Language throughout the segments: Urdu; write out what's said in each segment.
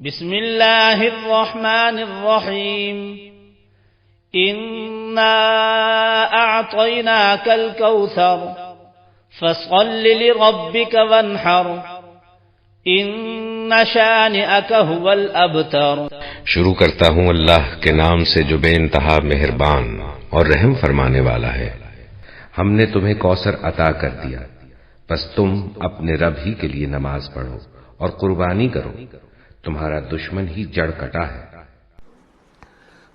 بسم اللہ الرحمن الرحیم انا اعطیناک الکوثر فصل لربک وانحر ان شانئک هو الابتر۔ شروع کرتا ہوں اللہ کے نام سے جو بے انتہا مہربان اور رحم فرمانے والا ہے۔ ہم نے تمہیں کوثر عطا کر دیا، بس تم اپنے رب ہی کے لیے نماز پڑھو اور قربانی کرو، تمہارا دشمن ہی جڑ کٹا ہے۔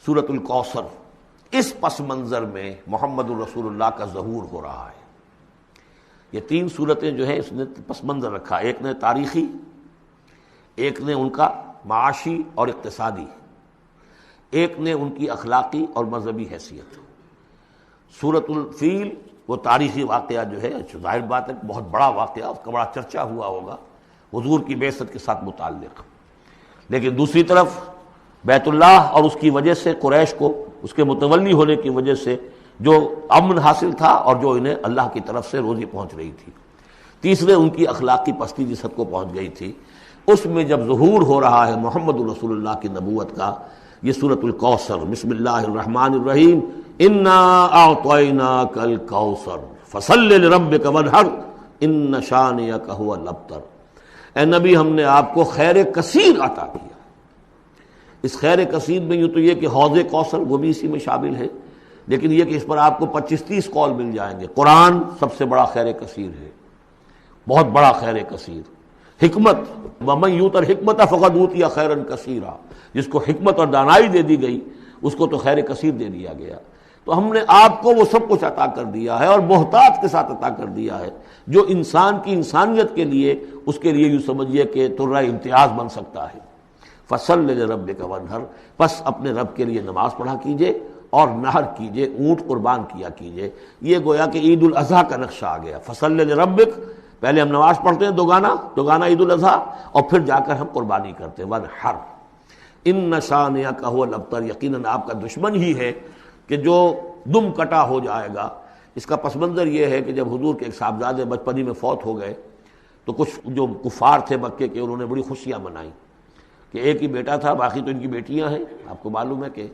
سورۃ الکوثر، اس پس منظر میں محمد الرسول اللہ کا ظہور ہو رہا ہے۔ یہ تین صورتیں جو ہیں اس نے پس منظر رکھا، ایک نے تاریخی، ایک نے ان کا معاشی اور اقتصادی، ایک نے ان کی اخلاقی اور مذہبی حیثیت۔ سورۃ الفیل وہ تاریخی واقعہ جو ہے، ظاہر بات ہے بہت بڑا واقعہ، اس کا بڑا چرچا ہوا ہوگا حضور کی بعثت کے ساتھ متعلق، لیکن دوسری طرف بیت اللہ اور اس کی وجہ سے قریش کو اس کے متولی ہونے کی وجہ سے جو امن حاصل تھا اور جو انہیں اللہ کی طرف سے روزی پہنچ رہی تھی، تیسرے ان کی اخلاقی پستی جس حد کو پہنچ گئی تھی، اس میں جب ظہور ہو رہا ہے محمد الرسول اللہ کی نبوت کا، یہ سورۃ الکوثر۔ بسم اللہ الرحمن الرحیم انا اعطیناک الکوثر فصل لربک وانحر ان شانئک هو الابتر۔ اے نبی، ہم نے آپ کو خیر کثیر عطا کیا۔ اس خیر کثیر میں یوں تو یہ کہ حوض کوثر وہ بھی اسی میں شامل ہے، لیکن یہ کہ اس پر آپ کو 25-30 قول مل جائیں گے۔ قرآن سب سے بڑا خیر کثیر ہے، بہت بڑا خیر کثیر۔ حکمت، ومن یؤت الحکمت فقد اوتی خیرا کثیرا، جس کو حکمت اور دانائی دے دی گئی اس کو تو خیر کثیر دے دیا گیا۔ تو ہم نے آپ کو وہ سب کچھ عطا کر دیا ہے اور محتاط کے ساتھ عطا کر دیا ہے، جو انسان کی انسانیت کے لیے، اس کے لیے یوں سمجھیے کہ ترہ امتیاز بن سکتا ہے۔ فصل لربک وانحر، پس اپنے رب کے لیے نماز پڑھا کیجئے اور نحر کیجئے، اونٹ قربان کیا کیجئے۔ یہ گویا کہ عید الاضحیٰ کا نقشہ آ گیا۔ فصل لربک، پہلے ہم نماز پڑھتے ہیں دوگانا عید الاضحیٰ، اور پھر جا کر ہم قربانی کرتے ہیں۔ وانحر ان شانئک هو الابتر، یقیناً آپ کا دشمن ہی ہے کہ جو دم کٹا ہو جائے گا۔ اس کا پس منظر یہ ہے کہ جب حضور کے ایک صاحبزادے بچپنی میں فوت ہو گئے تو کچھ جو کفار تھے مکے کے، انہوں نے بڑی خوشیاں منائیں کہ ایک ہی بیٹا تھا، باقی تو ان کی بیٹیاں ہیں۔ آپ کو معلوم ہے کہ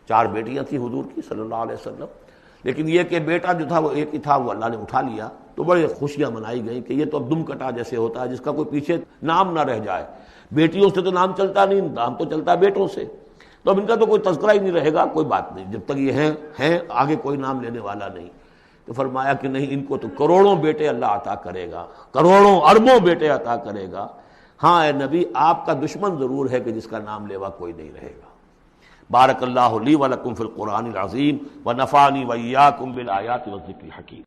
4 بیٹیاں تھیں حضور کی صلی اللہ علیہ وسلم، لیکن یہ کہ بیٹا جو تھا وہ ایک ہی تھا، وہ اللہ نے اٹھا لیا، تو بڑے خوشیاں منائی گئیں کہ یہ تو اب دم کٹا جیسے ہوتا ہے جس کا کوئی پیچھے نام نہ رہ جائے۔ بیٹیوں سے تو نام چلتا نہیں، نام تو چلتا ہے بیٹوں سے، تو اب ان کا تو کوئی تذکرہ ہی نہیں رہے گا۔ کوئی بات نہیں، جب تک یہ ہیں آگے کوئی نام لینے والا نہیں۔ تو فرمایا کہ نہیں، ان کو تو کروڑوں بیٹے اللہ عطا کرے گا، کروڑوں اربوں بیٹے عطا کرے گا۔ ہاں اے نبی، آپ کا دشمن ضرور ہے کہ جس کا نام لیوا کوئی نہیں رہے گا۔ بارک اللہ لی ولکم فی القرآن العظیم ونفعنی وإیاکم بالآیات والذکر الحکیم۔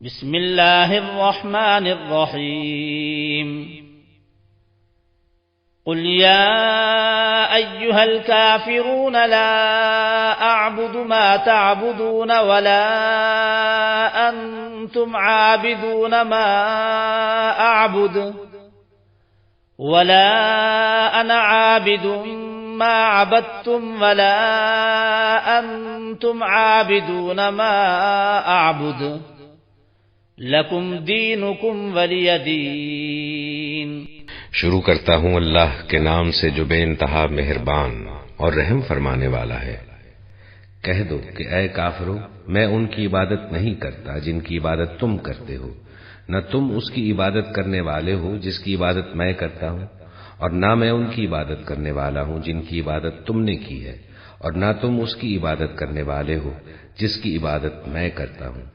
بسم اللہ الرحمن الرحیم قل یا ایہا الکافرون لا اعبد ما تعبدون ولا انتم عابدون ما اعبد ولا انا عابد ما عبدتم ولا انتم عابدون ما اعبد لکم دینکم ولی دین۔ شروع کرتا ہوں اللہ کے نام سے جو بے انتہا مہربان اور رحم فرمانے والا ہے۔ کہہ دو کہ اے کافرو، میں ان کی عبادت نہیں کرتا جن کی عبادت تم کرتے ہو، نہ تم اس کی عبادت کرنے والے ہو جس کی عبادت میں کرتا ہوں، اور نہ میں ان کی عبادت کرنے والا ہوں جن کی عبادت تم نے کی ہے، اور نہ تم اس کی عبادت کرنے والے ہو جس کی عبادت میں کرتا ہوں۔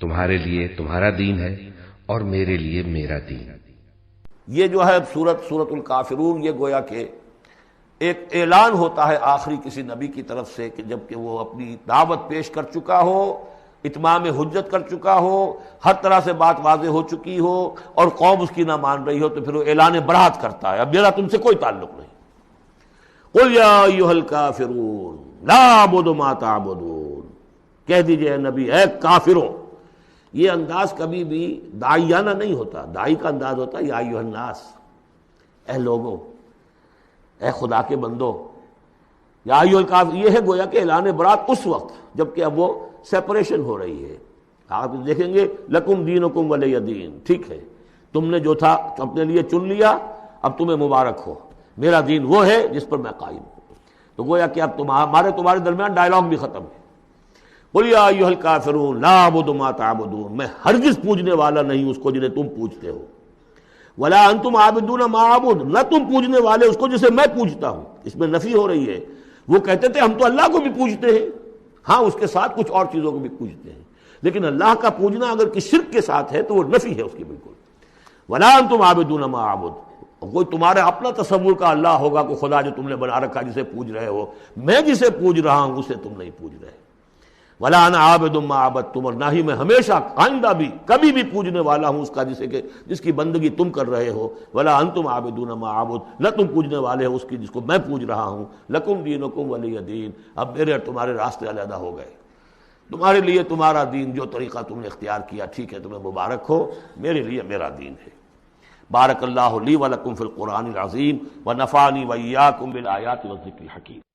تمہارے لیے تمہارا دین ہے اور میرے لیے میرا دین۔ یہ جو ہے سورۃ الکافرون، یہ گویا کہ ایک اعلان ہوتا ہے آخری کسی نبی کی طرف سے کہ جب کہ وہ اپنی دعوت پیش کر چکا ہو، اتمام حجت کر چکا ہو، ہر طرح سے بات واضح ہو چکی ہو اور قوم اس کی نہ مان رہی ہو، تو پھر وہ اعلان برات کرتا ہے، اب میرا تم سے کوئی تعلق نہیں۔ قل یا ایھا الکافرون لا اعبد ما تعبدون، کہہ دیجئے اے نبی، اے کافروں۔ یہ انداز کبھی بھی داعیانہ نہیں ہوتا، داعی کا انداز ہوتا ہے یا ایھا الناس، اے لوگوں، اے خدا کے بندو، یا ایھا الکافر، یہ ہے گویا کہ اعلان برات اس وقت جب کہ اب وہ سیپریشن ہو رہی ہے۔ آپ دیکھیں گے لکم دینکم ولی دین، ٹھیک ہے، تم نے جو تھا اپنے لیے چن لیا، اب تمہیں مبارک ہو، میرا دین وہ ہے جس پر میں قائم ہوں۔ تو گویا کہ اب تمہارے درمیان ڈائلاگ بھی ختم ہے۔ قل یا ایھا الکافرون لا اعبد ما تعبدون، میں ہرگز پوجنے والا نہیں اس کو جنہیں تم پوجتے ہو، ولا انتم عابدون ما اعبد، نہ تم پوجنے والے اس کو جسے میں پوجتا ہوں۔ اس میں نفی ہو رہی ہے۔ وہ کہتے تھے ہم تو اللہ کو بھی پوجتے ہیں، ہاں اس کے ساتھ کچھ اور چیزوں کو بھی پوجتے ہیں، لیکن اللہ کا پوجنا اگر کسی شرک کے ساتھ ہے تو وہ نفی ہے اس کی بالکل۔ ولا انتم عابدون ما اعبد، کوئی تمہارا اپنا تصور کا اللہ ہوگا کوئی خدا جو تم نے بنا رکھا جسے پوج رہے ہو، میں جسے پوج رہا ہوں اسے تم نہیں پوج رہے۔ ولا انا عابد ما عبدتم، اور نہ ہی میں ہمیشہ آئندہ بھی کبھی بھی پوجنے والا ہوں اس کا جس کی بندگی تم کر رہے ہو۔ ولا انتم عابدون ما اعبد، نہ تم پوجنے والے ہو اس کی جس کو میں پوج رہا ہوں۔ لکم دینکم ولی دین، اب میرے اور تمہارے راستے علیحدہ ہو گئے، تمہارے لیے تمہارا دین، جو طریقہ تم نے اختیار کیا ٹھیک ہے، تمہیں مبارک ہو، میرے لیے میرا دین ہے۔ بارک اللہ لی ولکم فی القرآن العظیم ونفعنی وإیاکم بالآیات والذکر الحکیم۔